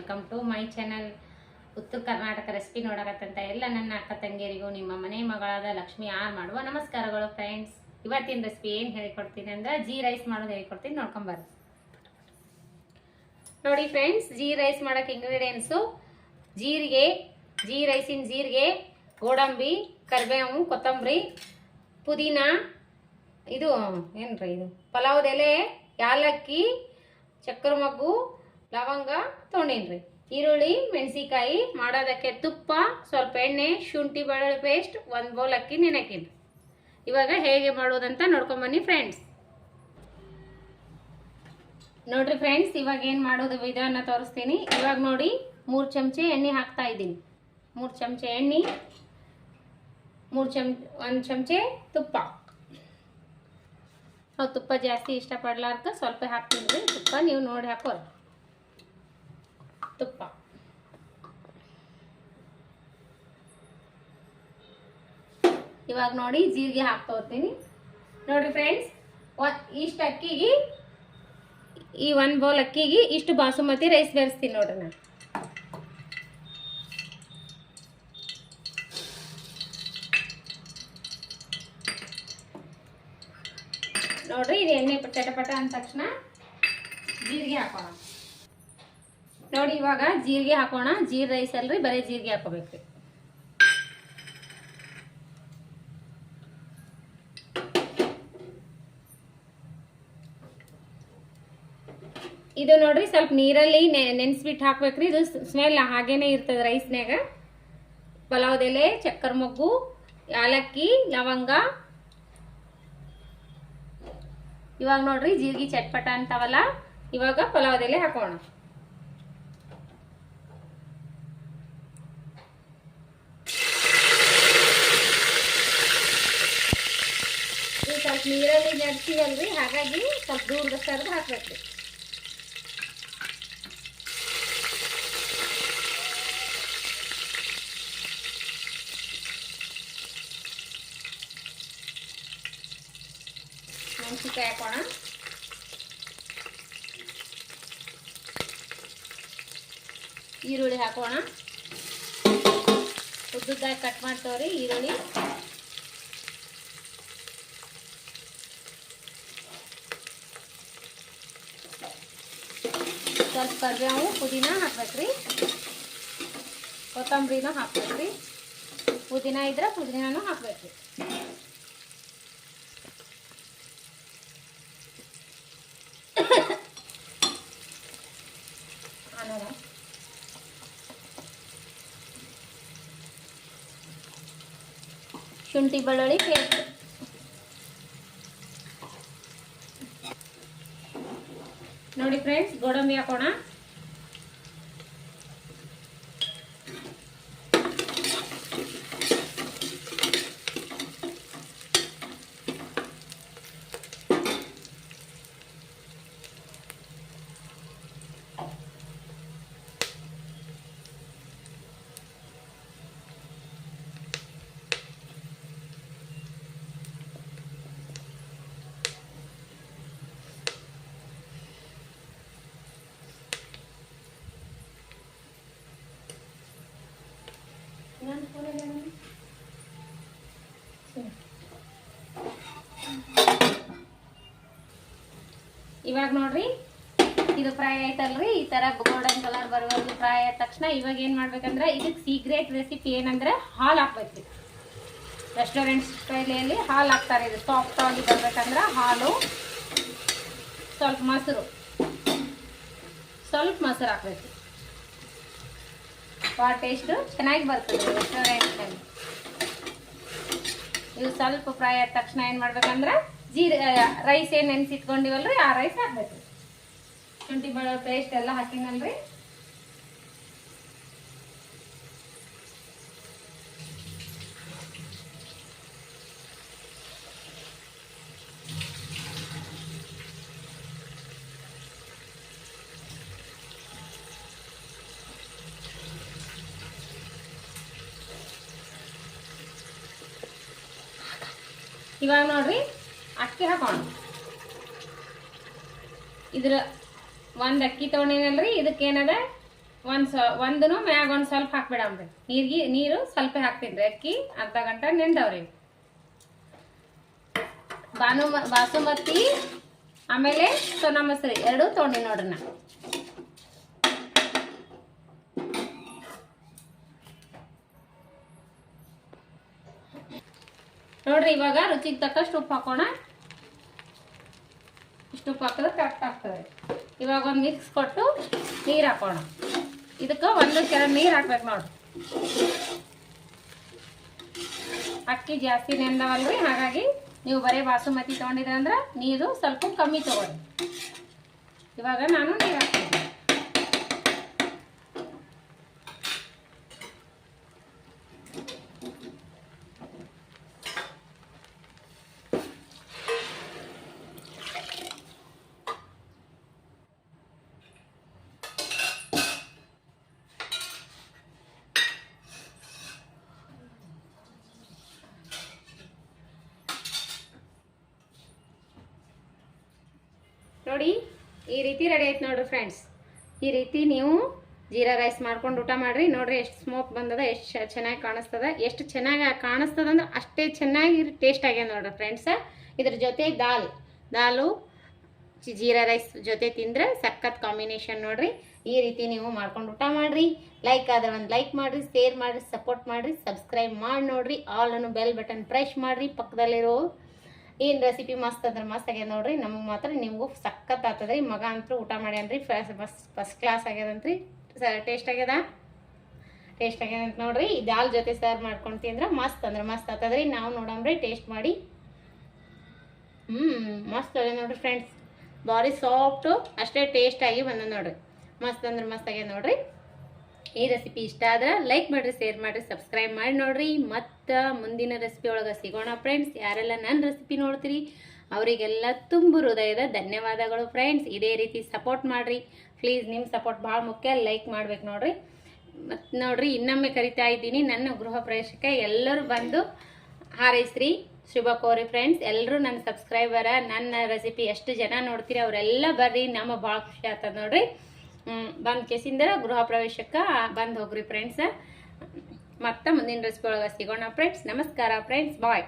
Welcome to my channel. ಉತ್ತರ Karnataka recipe ನೋಡಕತ್ತಂತ ಎಲ್ಲ ನನ್ನ ಅಕ್ಕ ತಂಗಿಯರಿಗೂ ನಿಮ್ಮ ಮನೆ ಮಗಳಾದ ಲಕ್ಷ್ಮಿ ಆರ್ ಮಾಡುವ ನಮಸ್ಕಾರಗಳು ಫ್ರೆಂಡ್ಸ್. ಇವತ್ತಿನ ರೆಸಿಪಿ ಏನು ಹೇಳಿಕೊಡ್ತೀನಿ ಅಂದ್ರೆ ಜೀ ರೈಸ್ ಮಾಡೋದು ಹೇಳಿಕೊಡ್ತೀನಿ, ನೋಡ್ಕೊಂಬರ್ರಿ. ನೋಡಿ ಫ್ರೆಂಡ್ಸ್, ಜೀ ರೈಸ್ ಮಾಡೋಕೆ ಇಂಗ್ರೀಡಿಯೆಂಟ್ಸು ಜೀರಿಗೆ, ರೈಸಿನ ಜೀರಿಗೆ, ಗೋಡಂಬಿ, ಕರಿಬೇವು, ಕೊತ್ತಂಬರಿ, ಪುದೀನ, ಇದು ಏನ್ರಿ ಇದು ಪಲಾವ್ದ ಎಲೆ, ಯಾಲಕ್ಕಿ, ಚಕ್ಕರ ಮಗ್ಗು, ಲವಂಗ ತೊಗೊಂಡೇನ್ರಿ. ಈರುಳ್ಳಿ, ಮೆಣಸಿಕಾಯಿ, ಮಾಡೋದಕ್ಕೆ ತುಪ್ಪ, ಸ್ವಲ್ಪ ಎಣ್ಣೆ, ಶುಂಠಿ ಬೆಳ್ಳುಳ್ಳಿ ಪೇಸ್ಟ್, 1 ಬೌಲ್ ಅಕ್ಕಿ ನೆನೆಕಿನ್ರಿ. ಇವಾಗ ಹೇಗೆ ಮಾಡೋದಂತ ನೋಡ್ಕೊಂಬನ್ನಿ ಫ್ರೆಂಡ್ಸ್. ನೋಡ್ರಿ ಫ್ರೆಂಡ್ಸ್, ಇವಾಗ ಏನು ಮಾಡೋದು ವಿಧಾನ ತೋರಿಸ್ತೀನಿ. ಇವಾಗ ನೋಡಿ 3 ಚಮಚೆ ಎಣ್ಣೆ ಹಾಕ್ತಾ ಇದ್ದೀನಿ. 3 ಚಮಚೆ ಎಣ್ಣೆ, 1 ಚಮಚೆ ತುಪ್ಪ. ನಾವು ತುಪ್ಪ ಜಾಸ್ತಿ ಇಷ್ಟಪಡ್ಲಾರ್ದ ಸ್ವಲ್ಪ ಹಾಕ್ತೀನಿ ತುಪ್ಪ, ನೀವು ನೋಡಿ ಹಾಕೋರಿ ತುಪ್ಪ. ಇವಾಗ ನೋಡಿ ಜೀರಿಗೆ ಹಾಕ್ತಾ ಹೋಗ್ತೀನಿ. ನೋಡ್ರಿ ಫ್ರೆಂಡ್ಸ್, ಇಷ್ಟು ಅಕ್ಕಿಗೆ, ಈ 1 ಬೌಲ್ ಅಕ್ಕಿಗೆ ಇಷ್ಟು ಬಾಸುಮತಿ ರೈಸ್ ಬೆರೆಸ್ತೀನಿ ನೋಡ್ರಿ ನಾನು. ನೋಡ್ರಿ, ಇದು ಎಣ್ಣೆ ಚಟಪಟ ಅಂದ ತಕ್ಷಣ ಜೀರಿಗೆ ಹಾಕೋಣ. ನೋಡಿ ಇವಾಗ ಜೀರಿಗೆ ಹಾಕೋಣ. ಜೀರ್ ರೈಸ್ ಅಲ್ರಿ, ಬರೀ ಜೀರಿಗೆ ಹಾಕೋಬೇಕ್ರಿ. ಇದು ನೋಡ್ರಿ ಸ್ವಲ್ಪ ನೀರಲ್ಲಿ ನೆನೆಸ್ಬಿಟ್ಟು ಹಾಕ್ಬೇಕ್ರಿ. ಇದು ಸ್ಮೆಲ್ ಹಾಗೇನೆ ಇರ್ತದೆ ರೈಸ್ನಾಗ. ಪಲಾವ್ದ ಎಲೆ, ಚಕ್ಕರ್ ಮೊಗ್ಗು, ಯಾಲಕ್ಕಿ, ಲವಂಗ. ಇವಾಗ ನೋಡ್ರಿ ಜೀರಿಗೆ ಚಟ್ಪಟ ಅಂತಾವಲ್ಲ, ಇವಾಗ ಪಲಾವ್ದ ಎಲೆ ಹಾಕೋಣ. ಇದು ಸ್ವಲ್ಪ ನೀರಲ್ಲಿ ನೆಡ್ತೀವಲ್ರಿ, ಹಾಗಾಗಿ ಸ್ವಲ್ಪ ದೂರದ ಸರಿದು ಹಾಕ್ಬೇಕ್ರಿ. ಮೆಣಸಿನ್ಕಾಯಿ ಹಾಕೋಣ. ಈರುಳ್ಳಿ ಹಾಕೋಣ. ಉದ್ದುದ್ದಾಗಿ ಕಟ್ ಮಾಡ್ತವ್ರಿ ಈರುಳ್ಳಿ. ಸ್ವಲ್ಪ ಕರಿಬೇವು, ಪುದೀನ ಹಾಕ್ಬೇಕ್ರಿ. ಕೊತ್ತಂಬರಿನೂ ಹಾಕ್ಬೇಕ್ರಿ. ಪುದೀನ ಇದ್ರೆ ಪುದೀನೂ ಹಾಕ್ಬೇಕ್ರಿ. ಶುಂಠಿ ಬೆಳ್ಳುಳ್ಳಿ ಪೇಸ್ಟ್. ನೋಡಿ ಫ್ರೆಂಡ್ಸ್, ಗೋಡಂಬಿ ಹಾಕೋಣ. ಇವಾಗ ನೋಡ್ರಿ ಇದು ಫ್ರೈ ಆಯ್ತಲ್ರಿ, ಈ ತರ ಗೋಲ್ಡನ್ ಕಲರ್ ಬರುವವರೆಗೂ ಫ್ರೈ ಆದ ತಕ್ಷಣ ಇವಾಗ ಏನ್ ಮಾಡ್ಬೇಕಂದ್ರೆ, ಇದಕ್ಕೆ ಸೀಕ್ರೆಟ್ ರೆಸಿಪಿ ಏನಂದ್ರೆ ಹಾಲು ಹಾಕ್ಬೇಕ್ರಿ. ರೆಸ್ಟೋರೆಂಟ್ ಸ್ಟೈಲಿಯಲ್ಲಿ ಹಾಲು ಹಾಕ್ತಾರೆ. ಇದು ಸಾಫ್ಟ್ ಆಗಿ ಬರ್ಬೇಕಂದ್ರೆ ಹಾಲು, ಸ್ವಲ್ಪ ಮೊಸರು ಹಾಕ್ಬೇಕು. ಟೇಸ್ಟ್ ಚೆನ್ನಾಗಿ ಬರ್ತದೆ ರೆಸ್ಟೋರೆಂಟ್ನಲ್ಲಿ. ಇದು ಸ್ವಲ್ಪ ಫ್ರೈ ಆದ ತಕ್ಷಣ ಏನು ಮಾಡ್ಬೇಕಂದ್ರೆ, ರೈಸ್ ಏನು ನೆನೆಸಿಟ್ಕೊಂಡಿವಲ್ರಿ ಆ ರೈಸ್ ಹಾಕ್ಬೇಕು. ಶುಂಠಿ ಬೆಳ್ಳುಳ್ಳಿ ಪೇಸ್ಟ್ ಎಲ್ಲ ಹಾಕಿನಲ್ರಿ. ಇವಾಗ ನೋಡ್ರಿ ಅಕ್ಕಿ ಹಾಕೋಣ. ಇದ್ರ 1 ಅಕ್ಕಿ ತೊಗೊಂಡೇನಲ್ರಿ, ಇದಕ್ಕೇನದ ಒಂದನು ಮ್ಯಾಗ ಒಂದು ಸ್ವಲ್ಪ ಹಾಕ್ಬಿಡಮ್ರಿ. ನೀರು ಸ್ವಲ್ಪ ಹಾಕ್ತೀನಿ. ಅಕ್ಕಿ ಅರ್ಧ ಗಂಟೆ ನೆಂದವ್ರಿ. ಬಾಸುಮತಿ ಆಮೇಲೆ ಸೋನಾ ಮಸೂರಿ ಎರಡು ತೊಗೊಂಡಿ ನೋಡ್ರಿ ನಾ. ನೋಡ್ರಿ ಇವಾಗ ರುಚಿಗೆ ತಕ್ಕಷ್ಟು ಉಪ್ಪು ಹಾಕೋಣ. ಇಷ್ಟು ಉಪ್ಪು ಹಾಕಿದ್ರೆ ಕರೆಕ್ಟ್ ಆಗ್ತದೆ. ಇವಾಗ ಒಂದು ಮಿಕ್ಸ್ ಕೊಟ್ಟು ನೀರು ಹಾಕೋಣ. ಇದಕ್ಕೆ ಒಂದು ಕೆರೆ ನೀರು ಹಾಕ್ಬೇಕು ನೋಡ್ರಿ. ಅಕ್ಕಿ ಜಾಸ್ತಿ ನೆಂದವಲ್ರಿ, ಹಾಗಾಗಿ ನೀವು ಬರೀ ಬಾಸುಮತಿ ತೊಗೊಂಡಿದ್ರೆ ಅಂದ್ರೆ ನೀರು ಸ್ವಲ್ಪ ಕಮ್ಮಿ ತಗೊಳ್ಳಿ. ಇವಾಗ ನಾನು ನೀರು ಹಾಕ್ತೀನಿ. ನೋಡಿ ಈ ರೀತಿ ರೆಡಿ ಆಯ್ತು ನೋಡ್ರಿ ಫ್ರೆಂಡ್ಸ್. ಈ ರೀತಿ ನೀವು ಜೀರಾ ರೈಸ್ ಮಾಡ್ಕೊಂಡು ಊಟ ಮಾಡ್ರಿ. ನೋಡ್ರಿ ಎಷ್ಟು ಸ್ಮೋಕ್ ಬಂದದ, ಎಷ್ಟು ಚೆನ್ನಾಗಿ ಕಾಣಿಸ್ತದ. ಎಷ್ಟು ಚೆನ್ನಾಗಿ ಕಾಣಿಸ್ತದ ಅಂದ್ರೆ ಅಷ್ಟೇ ಚೆನ್ನಾಗಿ ಟೇಸ್ಟ್ ಆಗ್ಯದ ನೋಡ್ರಿ ಫ್ರೆಂಡ್ಸ್. ಇದ್ರ ಜೊತೆ ದಾಲು ಜೀರಾ ರೈಸ್ ಜೊತೆ ತಿಂದ್ರೆ ಸಖತ್ ಕಾಂಬಿನೇಷನ್ ನೋಡ್ರಿ. ಈ ರೀತಿ ನೀವು ಮಾಡ್ಕೊಂಡು ಊಟ ಮಾಡ್ರಿ. ಲೈಕ್ ಆದ್ರೆ ಒಂದು ಲೈಕ್ ಮಾಡ್ರಿ, ಶೇರ್ ಮಾಡ್ರಿ, ಸಪೋರ್ಟ್ ಮಾಡ್ರಿ, ಸಬ್ಸ್ಕ್ರೈಬ್ ಮಾಡಿ ನೋಡ್ರಿ. ಆಲ್ ಅನ್ನು ಬೆಲ್ ಬಟನ್ ಪ್ರೆಸ್ ಮಾಡ್ರಿ. ಪಕ್ಕದಲ್ಲಿರೋ ಏನು ರೆಸಿಪಿ ಮಸ್ತ್ ಅಂದ್ರೆ ಮಸ್ತ್ ಆಗ್ಯದ ನೋಡ್ರಿ. ನಮಗೆ ಮಾತ್ರ ನಿಮಗೂ ಸಖತ್ ಆಗ್ತದ್ರಿ. ಮಗ ಅಂತೂ ಊಟ ಮಾಡ್ಯಾನ್ರಿ, ಫಸ್ಟ್ ಕ್ಲಾಸ್ ಆಗ್ಯದಂತ್ರಿ. ಟೇಸ್ಟ್ ಆಗ್ಯದ ಅಂತ ನೋಡ್ರಿ. ದಾಲ್ ಜೊತೆ ಸರ್ವ್ ಮಾಡ್ಕೊಂಡು ತಿಂದ್ರೆ ಮಸ್ತ್ ಅಂದ್ರೆ ಮಸ್ತ್ ಆಗ್ತದ್ರಿ. ನಾವು ನೋಡಮ್ರಿ, ಟೇಸ್ಟ್ ಮಾಡಿ. ಮಸ್ತ್ ಅದ ನೋಡ್ರಿ ಫ್ರೆಂಡ್ಸ್. ಭಾರಿ ಸಾಫ್ಟು, ಅಷ್ಟೇ ಟೇಸ್ಟ್ ಆಗಿ ಬಂದ ನೋಡ್ರಿ. ಮಸ್ತ್ ಅಂದ್ರೆ ಮಸ್ತ್ ಆಗ್ಯದ ನೋಡ್ರಿ. ಈ ರೆಸಿಪಿ ಇಷ್ಟ ಆದ್ರೆ ಲೈಕ್ ಮಾಡಿರಿ, ಶೇರ್ ಮಾಡಿರಿ, ಸಬ್ಸ್ಕ್ರೈಬ್ ಮಾಡಿ ನೋಡ್ರಿ. ಮತ್ತು ಮುಂದಿನ ರೆಸಿಪಿ ಒಳಗೆ ಸಿಗೋಣ ಫ್ರೆಂಡ್ಸ್. ಯಾರೆಲ್ಲ ನನ್ನ ರೆಸಿಪಿ ನೋಡ್ತೀರಿ ಅವರಿಗೆಲ್ಲ ತುಂಬ ಹೃದಯದ ಧನ್ಯವಾದಗಳು ಫ್ರೆಂಡ್ಸ್. ಇದೇ ರೀತಿ ಸಪೋರ್ಟ್ ಮಾಡಿರಿ ಪ್ಲೀಸ್. ನಿಮ್ಮ ಸಪೋರ್ಟ್ ಭಾಳ ಮುಖ್ಯ. ಲೈಕ್ ಮಾಡ್ಬೇಕು ನೋಡ್ರಿ. ಮತ್ತು ನೋಡ್ರಿ ಇನ್ನೊಮ್ಮೆ ಕರಿತಾ ಇದ್ದೀನಿ, ನನ್ನ ಗೃಹ ಪ್ರವೇಶಕ್ಕೆ ಎಲ್ಲರೂ ಬಂದು ಹಾರೈಸ್ರಿ, ಶುಭ ಕೋರಿ ಫ್ರೆಂಡ್ಸ್. ಎಲ್ಲರೂ ನನ್ನ ಸಬ್ಸ್ಕ್ರೈಬರ, ನನ್ನ ರೆಸಿಪಿ ಎಷ್ಟು ಜನ ನೋಡ್ತೀರಿ ಅವರೆಲ್ಲ ಬರ್ರಿ. ನಮಗೆ ಭಾಳ ಖುಷಿ ಆಗ್ತದೆ ನೋಡ್ರಿ. ಬಂದು ಕೇಸಿಂದ ಗೃಹ ಪ್ರವೇಶಕ್ಕೆ ಬಂದು ಹೋಗ್ರಿ ಫ್ರೆಂಡ್ಸ್. ಮತ್ತೆ ಮುಂದಿನ ರೆಸಿಪಿ ಒಳಗೆ ಸಿಗೋಣ ಫ್ರೆಂಡ್ಸ್. ನಮಸ್ಕಾರ ಫ್ರೆಂಡ್ಸ್, ಬಾಯ್.